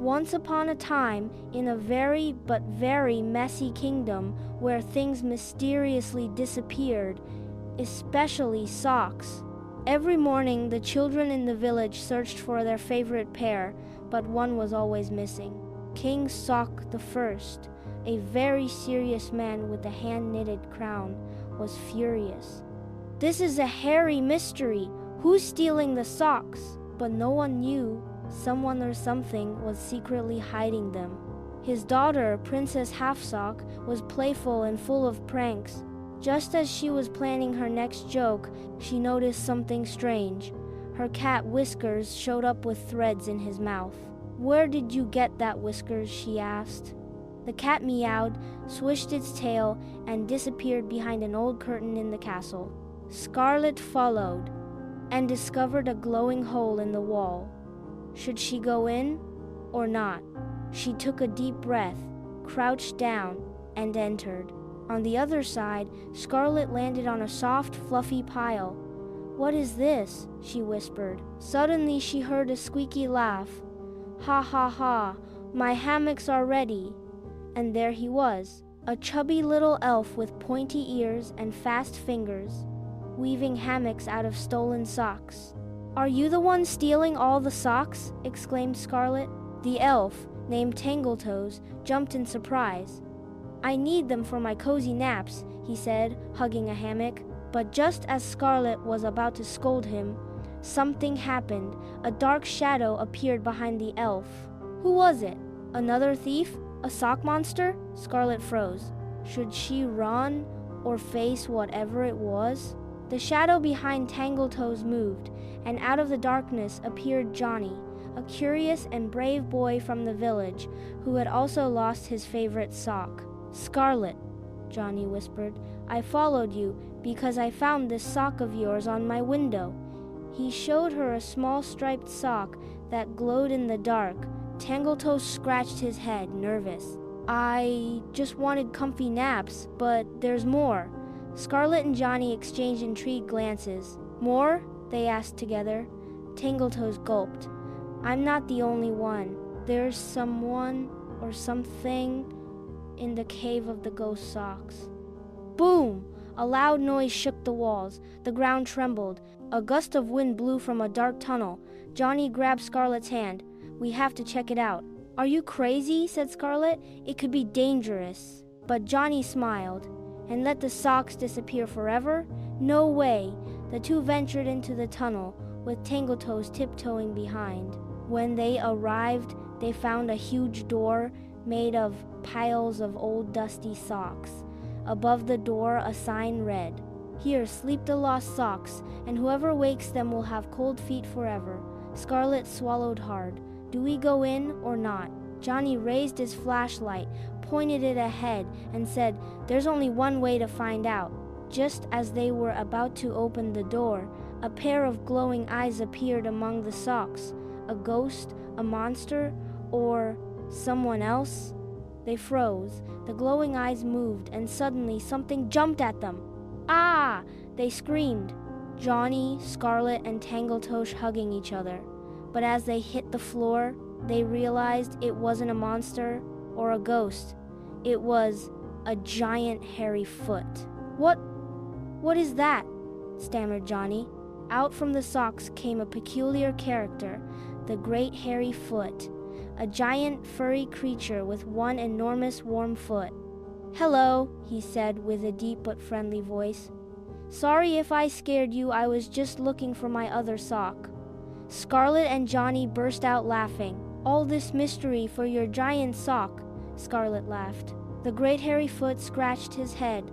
Once upon a time, in a very but very messy kingdom where things mysteriously disappeared, especially socks. Every morning, the children in the village searched for their favorite pair, but one was always missing. King Sock the First, a very serious man with a hand-knitted crown, was furious. "This is a hairy mystery. Who's stealing the socks?" But no one knew. Someone or something was secretly hiding them. His daughter, Princess Half-Sock, was playful and full of pranks. Just as she was planning her next joke, she noticed something strange. Her cat Whiskers showed up with threads in his mouth. "Where did you get that, Whiskers?" she asked. The cat meowed, swished its tail, and disappeared behind an old curtain in the castle. Scarlet followed and discovered a glowing hole in the wall. Should she go in or not? She took a deep breath, crouched down, and entered. On the other side, Scarlet landed on a soft, fluffy pile. "What is this?" she whispered. Suddenly she heard a squeaky laugh. "Ha ha ha, my hammocks are ready." And there he was, a chubby little elf with pointy ears and fast fingers, weaving hammocks out of stolen socks. "Are you the one stealing all the socks?" exclaimed Scarlet. The elf, named Tangletoes, jumped in surprise. "I need them for my cozy naps," he said, hugging a hammock. But just as Scarlet was about to scold him, something happened. A dark shadow appeared behind the elf. Who was it? Another thief? A sock monster? Scarlet froze. Should she run or face whatever it was? The shadow behind Tangletoes moved, and out of the darkness appeared Johnny, a curious and brave boy from the village who had also lost his favorite sock. "Scarlet," Johnny whispered, "I followed you because I found this sock of yours on my window." He showed her a small striped sock that glowed in the dark. Tangletoes scratched his head, nervous. "I just wanted comfy naps, but there's more." Scarlet and Johnny exchanged intrigued glances. "More?" they asked together. Tangletoes gulped. "I'm not the only one. There's someone or something in the cave of the ghost socks." Boom! A loud noise shook the walls. The ground trembled. A gust of wind blew from a dark tunnel. Johnny grabbed Scarlet's hand. "We have to check it out." "Are you crazy?" said Scarlet. "It could be dangerous." But Johnny smiled. "And let the socks disappear forever? No way." The two ventured into the tunnel, with Tangletoes tiptoeing behind. When they arrived, they found a huge door made of piles of old dusty socks. Above the door, a sign read, "Here sleep the lost socks, and whoever wakes them will have cold feet forever." Scarlet swallowed hard. "Do we go in or not?" Johnny raised his flashlight, pointed it ahead, and said, "There's only one way to find out." Just as they were about to open the door, a pair of glowing eyes appeared among the socks. A ghost, a monster, or someone else? They froze. The glowing eyes moved, and suddenly something jumped at them. "Ah!" they screamed. Johnny, Scarlet, and Tangletoes hugging each other. But as they hit the floor, they realized it wasn't a monster or a ghost. It was a giant hairy foot. What is that?" stammered Johnny. Out from the socks came a peculiar character, the great hairy foot, a giant furry creature with one enormous warm foot. "Hello," he said with a deep but friendly voice. "Sorry if I scared you, I was just looking for my other sock." Scarlet and Johnny burst out laughing. "All this mystery for your giant sock," Scarlet laughed. The great hairy foot scratched his head.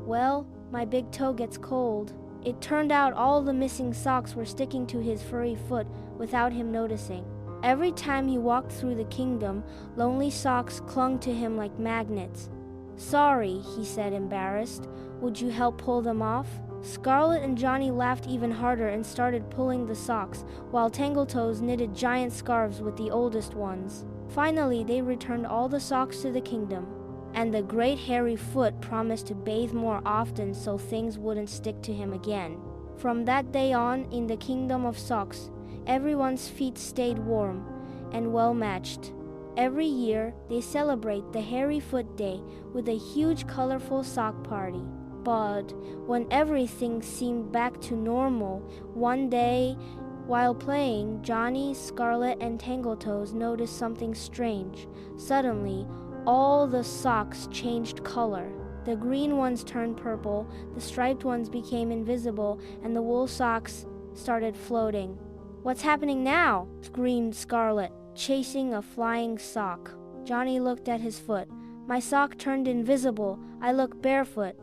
"Well, my big toe gets cold." It turned out all the missing socks were sticking to his furry foot without him noticing. Every time he walked through the kingdom, lonely socks clung to him like magnets. "Sorry," he said, embarrassed. "Would you help pull them off?" Scarlet and Johnny laughed even harder and started pulling the socks, while Tangletoes knitted giant scarves with the oldest ones. Finally, they returned all the socks to the kingdom, and the great hairy foot promised to bathe more often so things wouldn't stick to him again. From that day on, in the kingdom of socks, everyone's feet stayed warm, and well-matched. Every year, they celebrate the Hairy Foot Day with a huge colorful sock party. But when everything seemed back to normal, one day, while playing, Johnny, Scarlet, and Tangletoes noticed something strange. Suddenly, all the socks changed color. The green ones turned purple, the striped ones became invisible, and the wool socks started floating. "What's happening now?" screamed Scarlet, chasing a flying sock. Johnny looked at his foot. "My sock turned invisible. I look barefoot."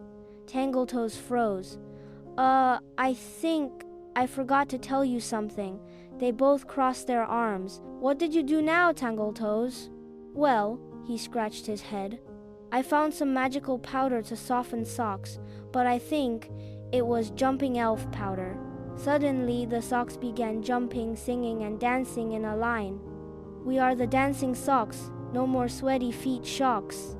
Tangletoes froze. I think I forgot to tell you something." They both crossed their arms. "What did you do now, Tangletoes?" "Well," he scratched his head, "I found some magical powder to soften socks, but I think it was jumping elf powder." Suddenly, the socks began jumping, singing, and dancing in a line. "We are the dancing socks. No more sweaty feet shocks."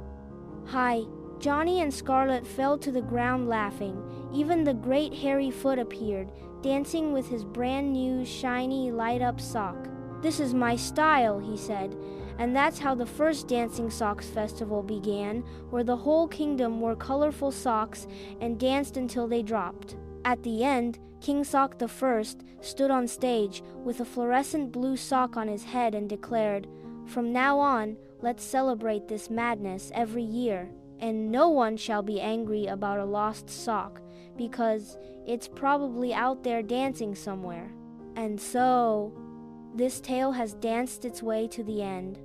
"Hi." Johnny and Scarlet fell to the ground laughing. Even the great hairy foot appeared, dancing with his brand new, shiny, light-up sock. "This is my style," he said. And that's how the first Dancing Socks Festival began, where the whole kingdom wore colorful socks and danced until they dropped. At the end, King Sock the First stood on stage with a fluorescent blue sock on his head and declared, "From now on, let's celebrate this madness every year. And no one shall be angry about a lost sock, because it's probably out there dancing somewhere." And so, this tale has danced its way to the end.